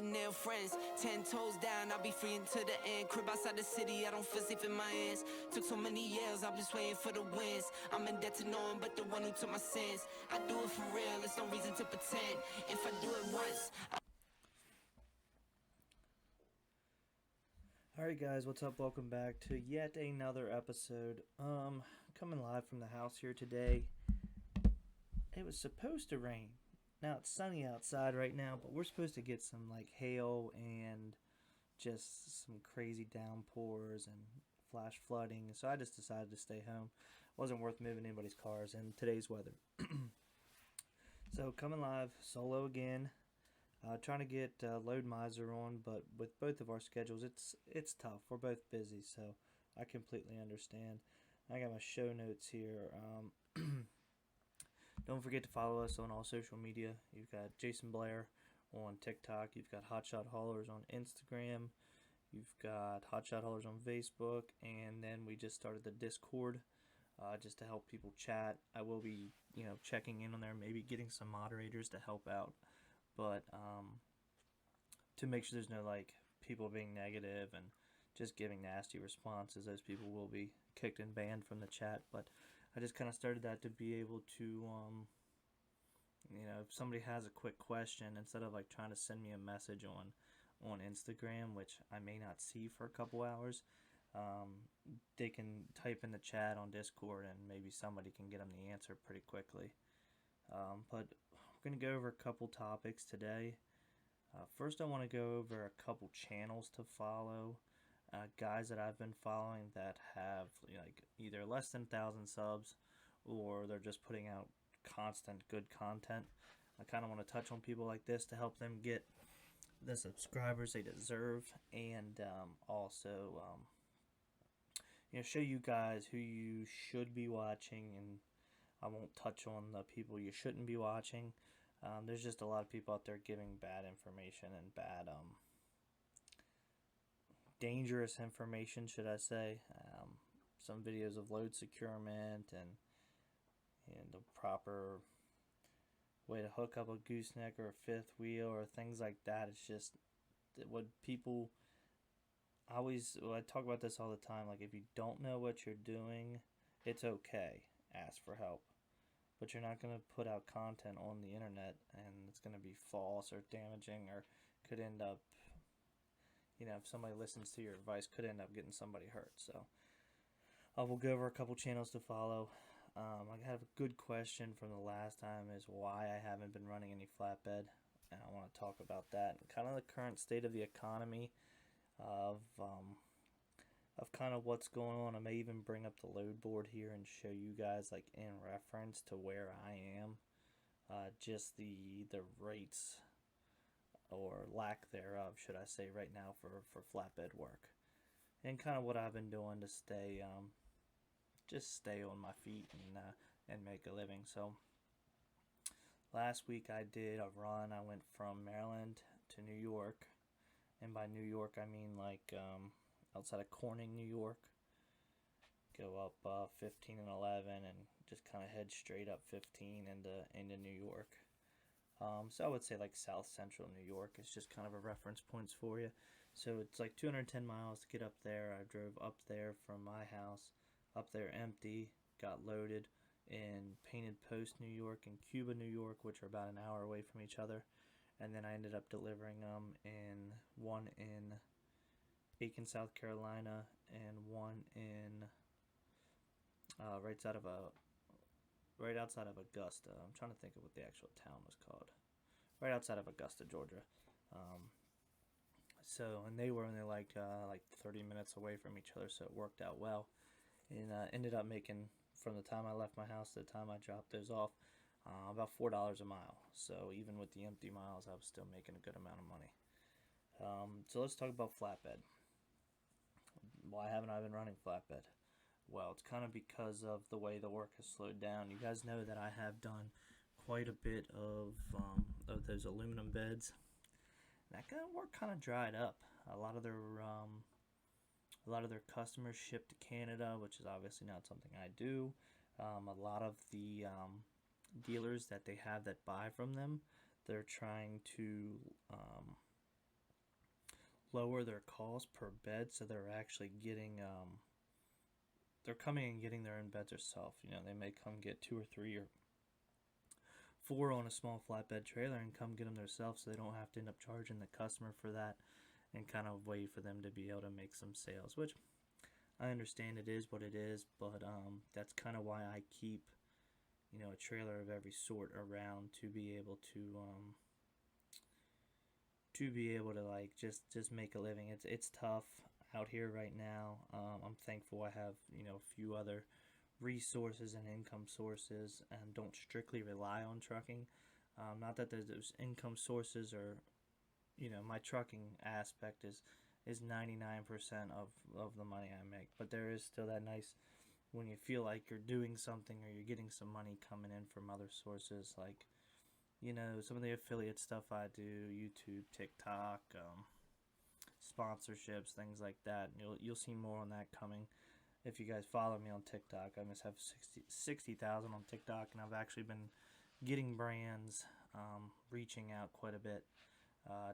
millionaire friends. 10 toes down, I'll be free until the end. Crib outside the city, I don't feel safe in my hands. Took so many years, I'm just waiting for the wins. I'm in debt to no one but the one who took my sins. I do it for real, there's no reason to pretend. If I do it once, Alright guys, what's up? Welcome back to yet another episode. Coming live from the house here today. It was supposed to rain. Now it's sunny outside right now, but we're supposed to get some like hail and just some crazy downpours and flash flooding. So I just decided to stay home. Wasn't worth moving anybody's cars in today's weather. So coming live, solo again. Trying to get Load Miser on, but with both of our schedules, it's tough. We're both busy, so I completely understand. I got my show notes here. Don't forget to follow us on all social media. You've got Jason Blair on TikTok. You've got Hotshot Haulers on Instagram. You've got Hotshot Haulers on Facebook, and then we just started the Discord. Just to help people chat. I will be, checking in on there, maybe getting some moderators to help out. But to make sure there's no people being negative and just giving nasty responses, those people will be kicked and banned from the chat. But I just kind of started that to be able to, if somebody has a quick question, instead of trying to send me a message on Instagram, which I may not see for a couple hours, they can type in the chat on Discord and maybe somebody can get them the answer pretty quickly. But I'm going to go over a couple topics today. First, I want to go over a couple channels to follow. Guys that I've been following that have either less than 1,000 subs or they're just putting out constant good content. I kind of want to touch on people like this to help them get the subscribers they deserve, and also show you guys who you should be watching, and I won't touch on the people you shouldn't be watching. There's just a lot of people out there giving bad information and bad, dangerous information, should I say. Some videos of load securement and the proper way to hook up a gooseneck or a fifth wheel or things like that. It's just what people I talk about this all the time. Like, if you don't know what you're doing, it's okay. Ask for help. But you're not going to put out content on the internet and it's going to be false or damaging, or could end up, if somebody listens to your advice, could end up getting somebody hurt. So we'll go over a couple channels to follow. I have a good question from the last time, is why I haven't been running any flatbed. And I want to talk about that and kind of the current state of the economy, of kind of what's going on. I may even bring up the load board here and show you guys in reference to where I am, just the rates or lack thereof, should I say, right now for flatbed work, and kind of what I've been doing to stay just stay on my feet and make a living. So last week I did a run. I went from Maryland to New York, and by New York I mean outside of Corning, New York. Go up 15 and 11 and just kind of head straight up 15 into New York. So I would say south central New York is just kind of a reference points for you. So it's 210 miles to get up there. I drove up there from my house, up there empty, got loaded in Painted Post, New York, and Cuba, New York, which are about an hour away from each other. And then I ended up delivering them one in Aiken, South Carolina, and one in right outside of Augusta. I'm trying to think of what the actual town was called. Right outside of Augusta, Georgia. And they were only 30 minutes away from each other, so it worked out well. And ended up making, from the time I left my house to the time I dropped those off, about $4 a mile. So even with the empty miles, I was still making a good amount of money. So let's talk about flatbed. Why haven't I been running flatbed? Well, it's kind of because of the way the work has slowed down. You guys know that I have done quite a bit of those aluminum beds. That kind of work kind of dried up. A lot of their customers ship to Canada, which is obviously not something I do. A lot of the dealers that they have that buy from them, they're trying to lower their cost per bed, so they're actually getting they're coming and getting their own beds themselves. You know, they may come get 2 or 3 or 4 on a small flatbed trailer and come get them themselves, so they don't have to end up charging the customer for that and kind of wait for them to be able to make some sales, which I understand it is what it is, but that's kind of why I keep, you know, a trailer of every sort around to be able to like just make a living. It's tough out here right now. I'm thankful I have, you know, a few other resources and income sources and don't strictly rely on trucking. Not that those income sources are, you know, my trucking aspect is 99% of the money I make, but there is still that nice when you feel like you're doing something or you're getting some money coming in from other sources, like, you know, some of the affiliate stuff I do, YouTube, TikTok, sponsorships, things like that. And you'll see more on that coming. If you guys follow me on TikTok, I must have 60,000 on TikTok, and I've actually been getting brands reaching out quite a bit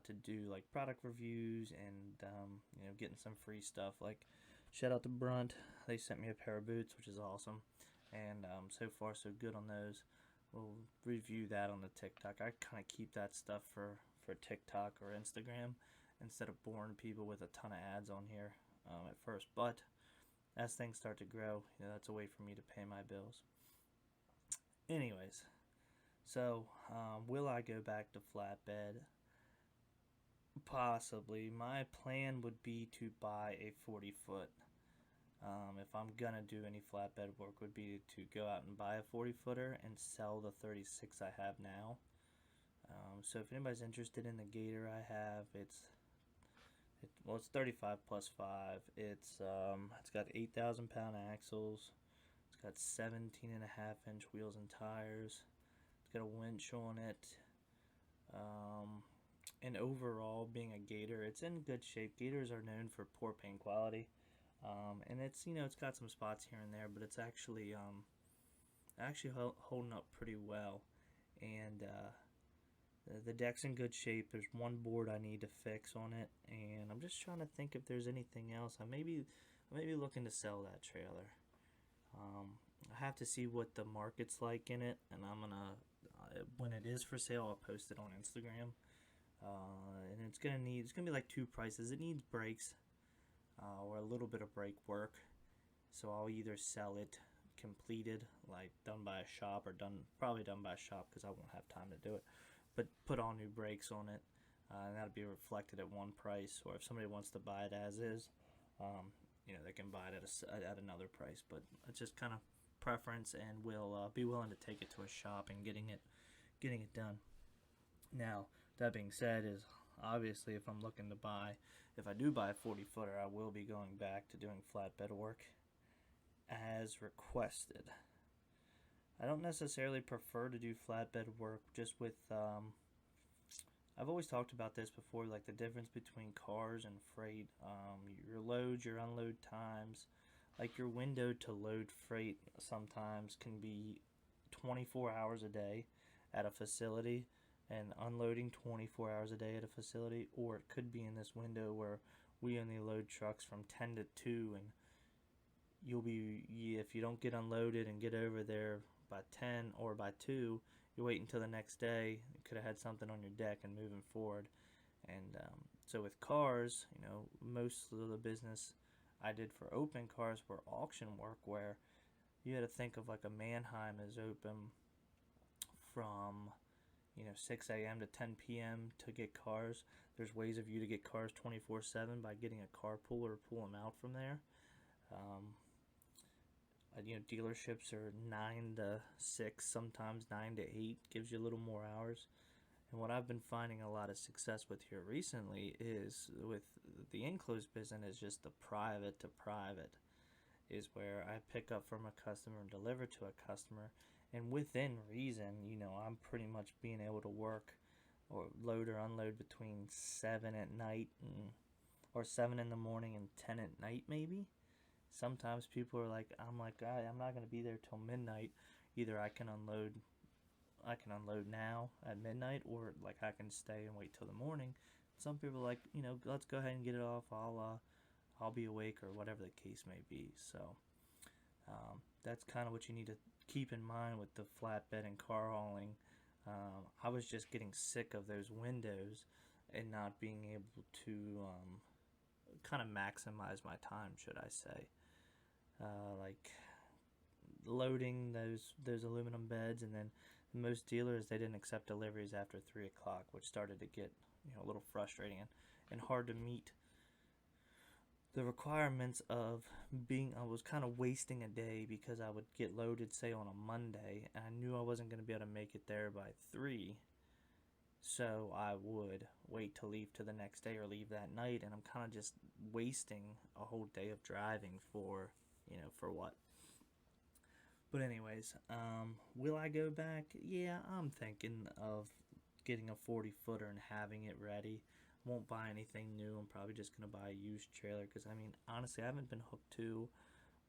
to do like product reviews and you know, getting some free stuff. Like, shout out to Brunt, they sent me a pair of boots, which is awesome, and so far so good on those. We'll review that on the TikTok. I kind of keep that stuff for TikTok or Instagram instead of boring people with a ton of ads on here at first, but as things start to grow, you know, that's a way for me to pay my bills. Anyways, so will I go back to flatbed? Possibly. My plan would be to buy a 40-foot. If I'm gonna do any flatbed work, would be to go out and buy a 40-footer and sell the 36 I have now. So if anybody's interested in the Gator I have, it's 35 plus 5. It's got 8,000 pound axles. It's got 17.5-inch wheels and tires. It's got a winch on it. And overall, being a Gator, it's in good shape. Gators are known for poor paint quality. And it's, you know, it's got some spots here and there, but it's actually holding up pretty well. And the deck's in good shape. There's one board I need to fix on it, and I'm just trying to think if there's anything else. I may be looking to sell that trailer. I have to see what the market's like in it, and I'm gonna when it is for sale, I'll post it on Instagram. And it's gonna be like 2 prices. It needs brakes or a little bit of brake work, so I'll either sell it completed, like done by a shop, or probably done by a shop because I won't have time to do it, but put all new brakes on it, and that'll be reflected at one price. Or if somebody wants to buy it as is, you know, they can buy it at another price. But it's just kind of preference, and we'll be willing to take it to a shop and getting it done. Now, that being said, is obviously if I do buy a 40-footer, I will be going back to doing flatbed work as requested. I don't necessarily prefer to do flatbed work just with, I've always talked about this before, like the difference between cars and freight, your load, your unload times. Like your window to load freight sometimes can be 24 hours a day at a facility, and unloading 24 hours a day at a facility, or it could be in this window where we only load trucks from 10 to 2, and if you don't get unloaded and get over there by 10 or by 2, you wait until the next day. You could have had something on your deck and moving forward. And so with cars, you know, most of the business I did for open cars were auction work, where you had to think of like a Manheim is open from, you know, 6 a.m. to 10 p.m. to get cars. There's ways of you to get cars 24/7 by getting a carpool or pull them out from there. You know, dealerships are 9 to 6, sometimes 9 to 8, gives you a little more hours. And what I've been finding a lot of success with here recently is with the enclosed business, is just the private to private, is where I pick up from a customer and deliver to a customer. And within reason, you know, I'm pretty much being able to work or load or unload between 7 at night or 7 in the morning and 10 at night maybe. Sometimes people are like, I'm not going to be there till midnight. Either I can unload now at midnight, or like I can stay and wait till the morning some people are like, you know, let's go ahead and get it off. I'll be awake, or whatever the case may be. So that's kind of what you need to keep in mind with the flatbed and car hauling. I was just getting sick of those windows and not being able to kind of maximize my time, should I say. Like loading those aluminum beds, and then most dealers, they didn't accept deliveries after 3 o'clock, which started to get, you know, a little frustrating and hard to meet the requirements of being. I was kind of wasting a day because I would get loaded, say, on a Monday, and I knew I wasn't going to be able to make it there by 3, so I would wait to leave to the next day or leave that night, and I'm kind of just wasting a whole day of driving for, you know, for what? But anyways, will I go back? Yeah, I'm thinking of getting a 40-footer and having it ready. Won't buy anything new. I'm probably just going to buy a used trailer, because, I mean, honestly, I haven't been hooked to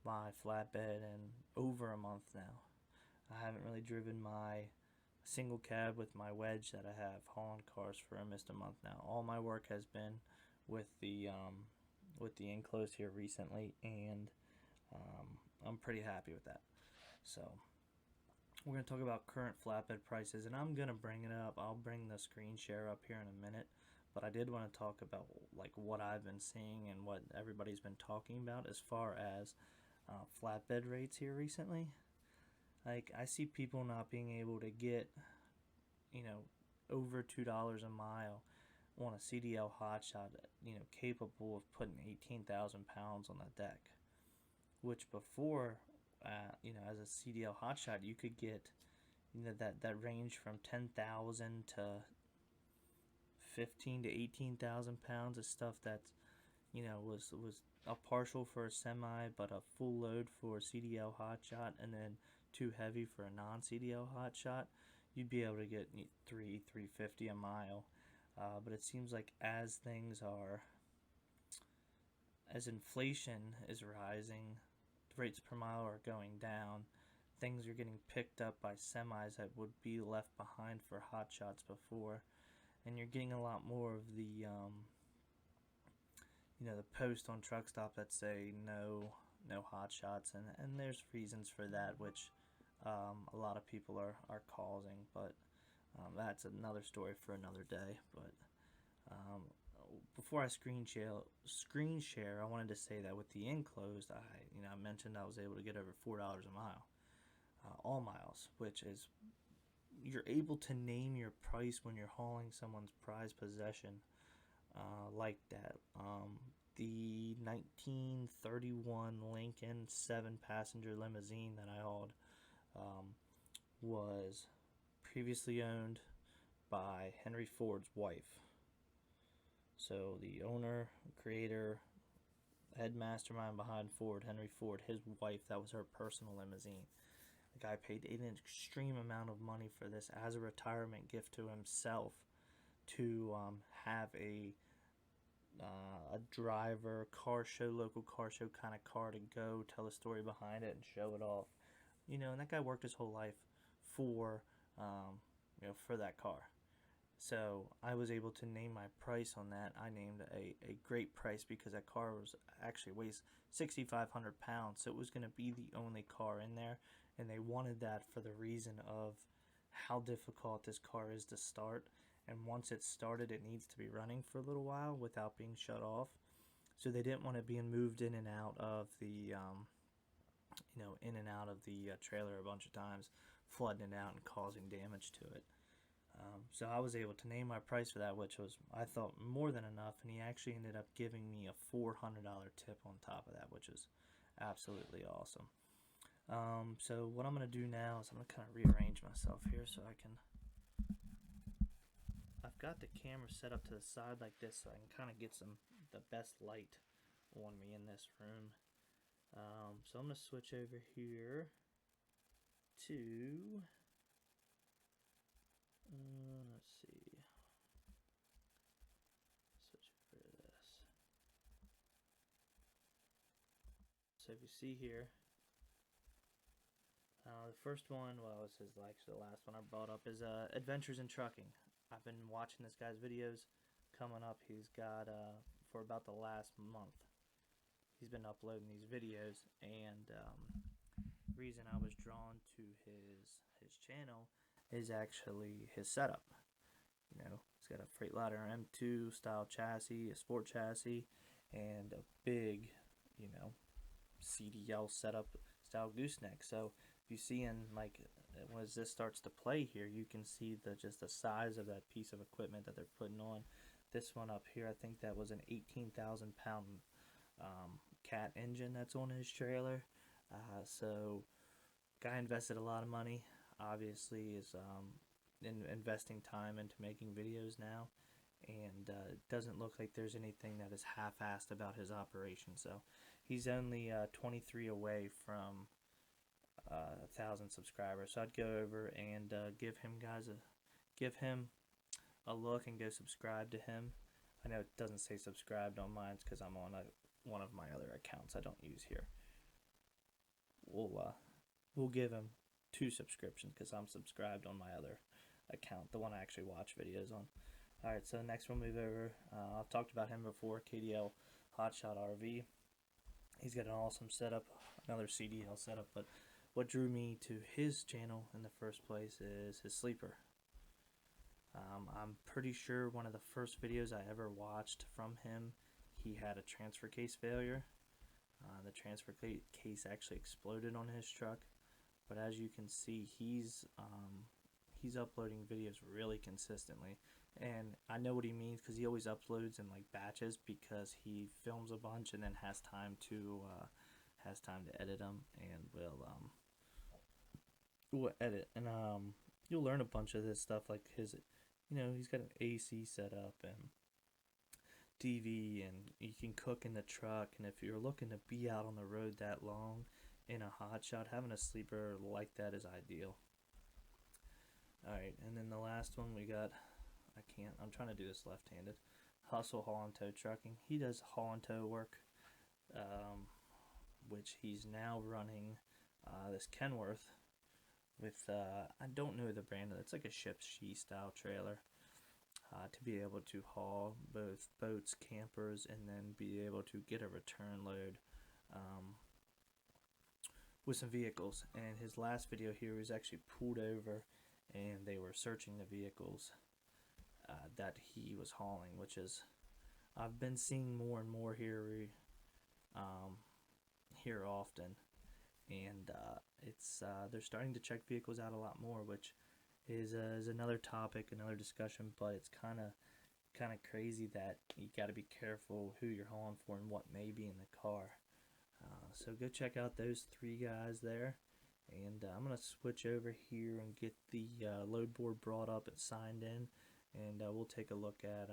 my flatbed in over a month now. I haven't really driven my single cab with my wedge that I have hauling cars for almost a month now. All my work has been with the enclosed here recently, and I'm pretty happy with that. So we're going to talk about current flatbed prices, and I'm going to bring it up. I'll bring the screen share up here in a minute, but I did want to talk about like what I've been seeing and what everybody's been talking about as far as flatbed rates here recently. Like, I see people not being able to get, you know, over $2 a mile on a CDL hotshot, you know, capable of putting 18,000 pounds on the deck, which before, you know, as a CDL hotshot, you could get, you know, that range from 10,000 to 15 to 18,000 pounds of stuff that's, you know, was a partial for a semi, but a full load for a CDL hotshot, and then too heavy for a non-CDL hotshot. You'd be able to get $350 a mile. But it seems like as inflation is rising, rates per mile are going down, things are getting picked up by semis that would be left behind for hotshots before, and you're getting a lot more of the you know, the post on truck stop that say no hotshots, and there's reasons for that, which a lot of people are causing, but that's another story for another day. But before I screen share, I wanted to say that with the enclosed, I mentioned I was able to get over $4 a mile, all miles, which is, you're able to name your price when you're hauling someone's prized possession like that. The 1931 Lincoln 7-passenger limousine that I hauled was previously owned by Henry Ford's wife. So the owner, creator, head mastermind behind Ford, Henry Ford, his wife, that was her personal limousine. The guy paid an extreme amount of money for this as a retirement gift to himself, to have a driver, local car show kind of car to go tell the story behind it and show it off. You know, and that guy worked his whole life for, you know, for that car. So I was able to name my price on that. I named a great price because that car actually weighs 6,500 pounds. So it was going to be the only car in there. And they wanted that for the reason of how difficult this car is to start. And once it's started, it needs to be running for a little while without being shut off. So they didn't want it being moved in and out of the, trailer a bunch of times, flooding it out and causing damage to it. So I was able to name my price for that, which was, I thought, more than enough. And he actually ended up giving me a $400 tip on top of that, which is absolutely awesome. So what I'm going to do now is I'm going to kind of rearrange myself here so I can... I've got the camera set up to the side like this so I can kind of get the best light on me in this room. So I'm going to switch over here to... let's see. Switch over to this. So if you see here, the first one, well, this is actually the last one I brought up, is Adventures in Trucking. I've been watching this guy's videos, coming up. He's got for about the last month, he's been uploading these videos, and reason I was drawn to his channel is actually his setup. You know, he's got a Freightliner M2 style chassis, a sport chassis, and a big, you know, CDL setup style gooseneck. So if you see in, like, as this starts to play here, you can see just the size of that piece of equipment that they're putting on. This one up here, I think that was an 18,000 pound Cat engine that's on his trailer. So guy invested a lot of money, obviously is investing time into making videos now, and it doesn't look like there's anything that is half-assed about his operation. So he's only 23 away from 1,000 subscribers. So I'd go over and give him a look and go subscribe to him. I know it doesn't say subscribed on mine because I'm on one of my other accounts I don't use here. We'll give him 2 subscriptions because I'm subscribed on my other account, the one I actually watch videos on. Alright, so next we'll move over. I've talked about him before, KDL Hotshot RV. He's got an awesome setup, another CDL setup, but what drew me to his channel in the first place is his sleeper. I'm pretty sure one of the first videos I ever watched from him, he had a transfer case failure. The transfer case actually exploded on his truck, but as you can see, he's uploading videos really consistently, and I know what he means because he always uploads in like batches because he films a bunch and then has time to edit them, and will edit, and you'll learn a bunch of this stuff, like his, you know, he's got an AC set up and TV, and you can cook in the truck, and if you're looking to be out on the road that long in a hot shot, having a sleeper like that is ideal. Alright, and then the last one we got, I'm trying to do this left-handed, Hustle Haul and Tow Trucking. He does haul and tow work, which he's now running this Kenworth with, I don't know the brand, it's like a Ship She style trailer. To be able to haul both boats, campers, and then be able to get a return load with some vehicles. And his last video here was actually pulled over, and they were searching the vehicles that he was hauling, which is, I've been seeing more and more here often, and it's they're starting to check vehicles out a lot more, which is another topic, another discussion, but it's kind of crazy that you got to be careful who you're hauling for and what may be in the car. So go check out those 3 guys there, and I'm going to switch over here and get the load board brought up and signed in, and we'll take a look at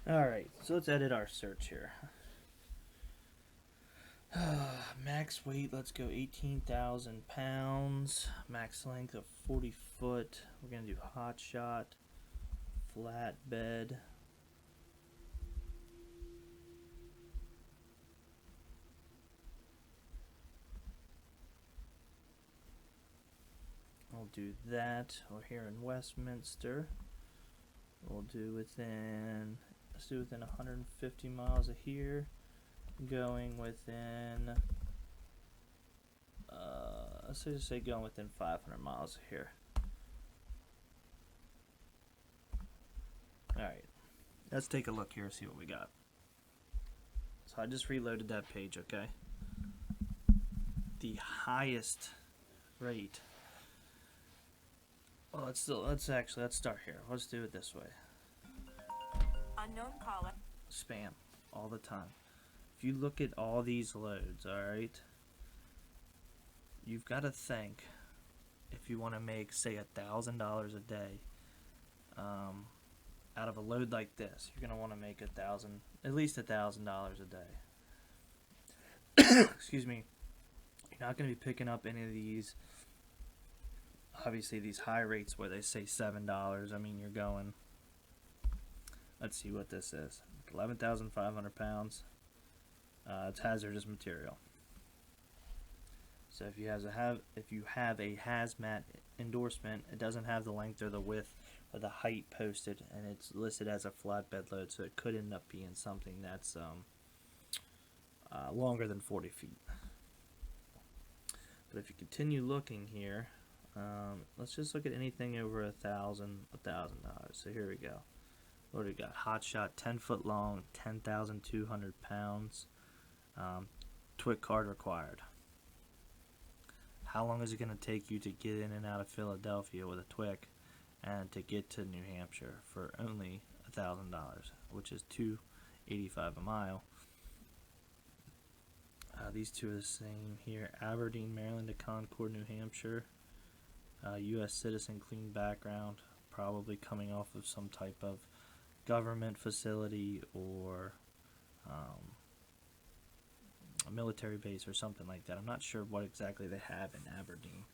Alright, so let's edit our search here. Max weight, let's go 18,000 pounds. Max length of 40 foot. We're going to do hot shot, flatbed. We'll do that. We're here in Westminster. We'll do within, let's do within 150 miles of here. Going within, let's just say going within 500 miles of here. Alright, let's take a look here and see what we got. So I just reloaded that page, okay? The highest rate. Well, let's start here. Let's do it this way. Unknown caller. Spam all the time. If you look at all these loads, alright, you've got to think, if you want to make, say, $1,000 a day, out of a load like this, you're going to want to make at least $1,000 a day. Excuse me. You're not going to be picking up any of these, obviously, these high rates where they say $7. I mean, you're going, let's see what this is, 11,500 pounds. It's hazardous material. So if you have a hazmat endorsement. It doesn't have the length or the width or the height posted, and it's listed as a flatbed load, so it could end up being something that's longer than 40 feet. But if you continue looking here, let's just look at anything over $1,000. So here we go. What do we got? Hot Shot, 10 foot long, 10,200 pounds. TWIC card required. How long is it going to take you to get in and out of Philadelphia with a TWIC and to get to New Hampshire for only $1,000, which is $2.85 a mile? These two are the same here. Aberdeen, Maryland to Concord, New Hampshire. U.S. citizen, clean background, probably coming off of some type of government facility or a military base or something like that. I'm not sure what exactly they have in Aberdeen,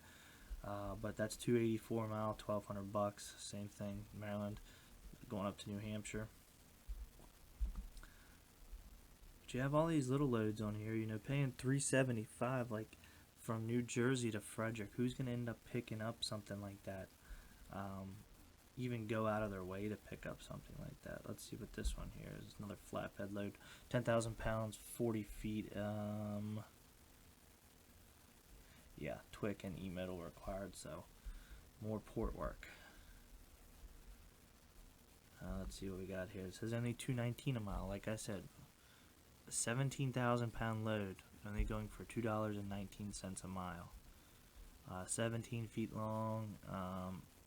but that's $2.84 a mile, $1,200. Same thing, Maryland, going up to New Hampshire. But you have all these little loads on here, you know, paying $375, like from New Jersey to Frederick. Who's going to end up picking up something like that? Even go out of their way to pick up something like that. Let's see what this one here is. Another flatbed load, 10,000 pounds, 40 feet. Yeah, TWIC and E-metal required, so more port work. Let's see what we got here. It says only $2.19 a mile. Like I said, a 17,000 pound load, only going for $2.19 a mile. 17 feet long,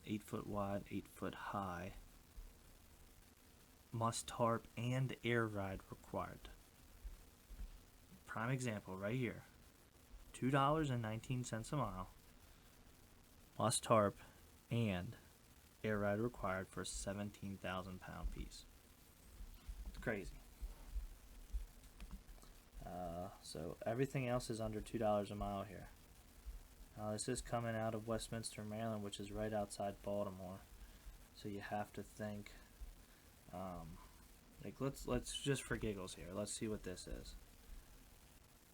8 foot wide, 8 foot high. Must tarp and air ride required. Prime example right here. $2.19 a mile. Must tarp and air ride required for a 17,000 pound piece. It's crazy. So everything else is under $2 a mile here. This is coming out of Westminster, Maryland, which is right outside Baltimore. So you have to think, like let's just for giggles here. Let's see what this is.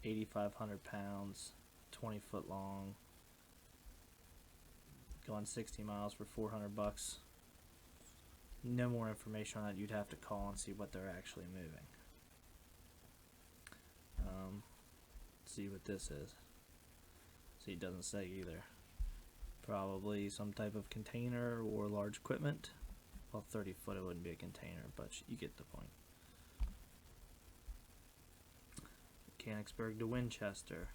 8,500 pounds, 20 foot long, going 60 miles for $400. No more information on that. You'd have to call and see what they're actually moving. See what this is. See, it doesn't say either. Probably some type of container or large equipment. Well, 30 foot it wouldn't be a container, but you get the point. Mechanicsburg to Winchester.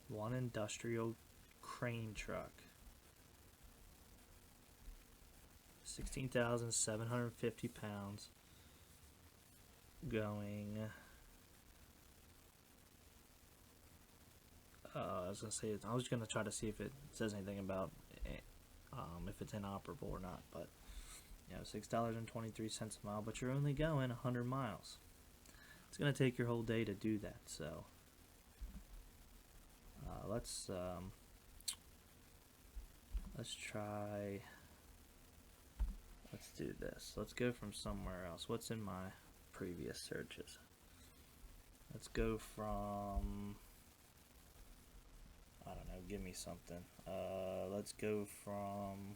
One industrial crane truck. 16,750 pounds. Going... I was gonna try to see if it says anything about if it's inoperable or not, but you know, $6.23 a mile, but you're only going 100 miles. It's gonna take your whole day to do that, so let's do this. Let's go from somewhere else. What's in my previous searches? Let's go from, I don't know, give me something. Let's go from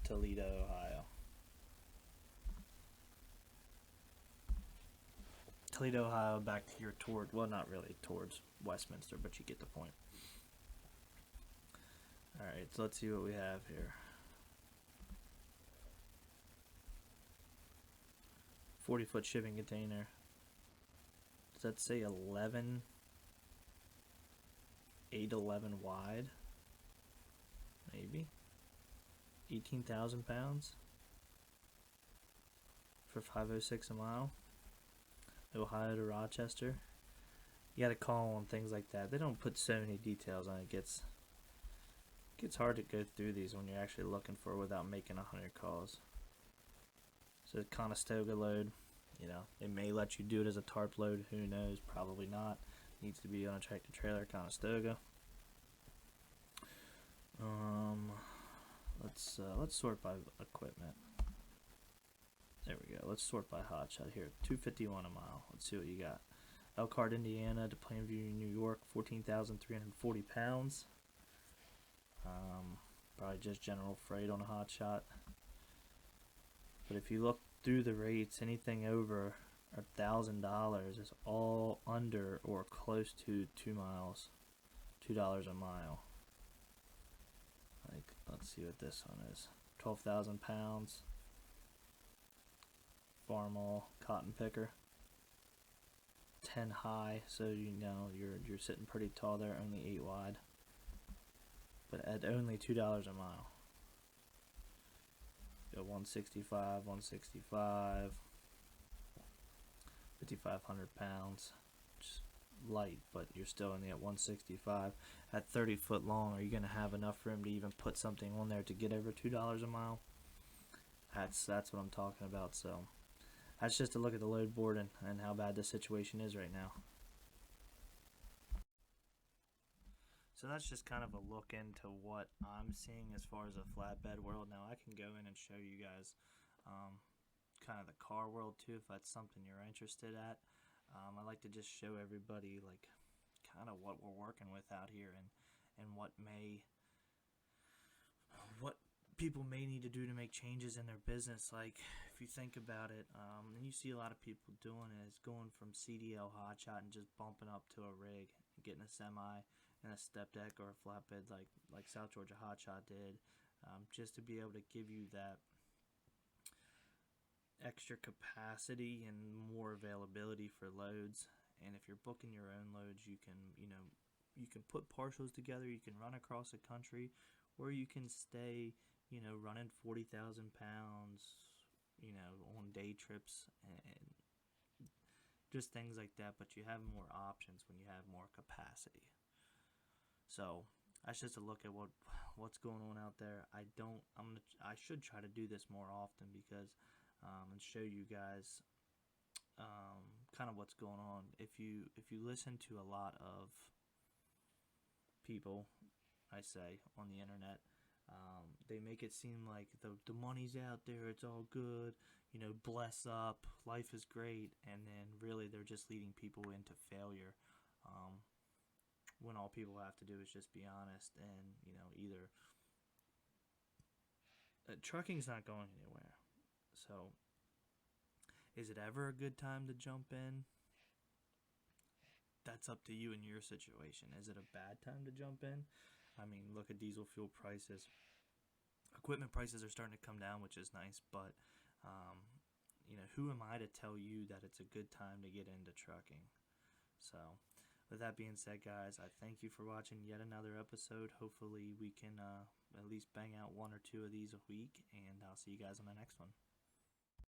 Toledo, Ohio. Toledo, Ohio, back here toward, well, not really towards Westminster, but you get the point. Alright, so let's see what we have here. 40-foot shipping container. Does that say 11? 811 wide? Maybe. 18,000 pounds for $5.06 a mile. Ohio to Rochester. You gotta call on things like that. They don't put so many details on it. It gets hard to go through these when you're actually looking for it without making 100 calls. So Conestoga load, you know, they may let you do it as a tarp load. Who knows? Probably not. Needs to be on a tractor trailer, Conestoga. Let's sort by equipment. There we go. Let's sort by hot shot here. $2.51 a mile. Let's see what you got. Elkhart, Indiana to Plainview, New York, 14,340 pounds. Probably just general freight on a hot shot. But if you look through the rates, anything over $1,000 is all under or close to 2 miles, $2 a mile. Like, let's see what this one is. 12,000 pounds. Farmall cotton picker. 10 high, so you know you're sitting pretty tall there. Only 8 wide, but at only $2 a mile. Go 165, 165, 5,500 pounds. Just light, but you're still only at 165. At 30 foot long, are you going to have enough room to even put something on there to get over $2 a mile? That's what I'm talking about. So that's just a look at the load board and how bad the situation is right now. So that's just kind of a look into what I'm seeing as far as a flatbed world. Now I can go in and show you guys kind of the car world too, if that's something you're interested at. I like to just show everybody like kind of what we're working with out here and what people may need to do to make changes in their business. Like if you think about it, and you see a lot of people doing it, is going from CDL hotshot and just bumping up to a rig and getting a semi and a step deck or a flatbed like South Georgia Hotshot did, just to be able to give you that extra capacity and more availability for loads. And if you're booking your own loads, you can put partials together, you can run across the country, or you can stay running 40,000 pounds on day trips and just things like that. But you have more options when you have more capacity. So that's just a look at what's going on out there. I should try to do this more often because and show you guys kind of what's going on. If you listen to a lot of people, I say, on the internet, they make it seem like the money's out there, it's all good, bless up, life is great, and then really they're just leading people into failure. When all people have to do is just be honest, and either trucking's not going anywhere. So is it ever a good time to jump in? That's up to you and your situation. Is it a bad time to jump in? I mean, look at diesel fuel prices. Equipment prices are starting to come down, which is nice, but who am I to tell you that it's a good time to get into trucking? So with that being said, guys, I thank you for watching yet another episode. Hopefully we can at least bang out 1 or 2 of these a week, and I'll see you guys on the next one.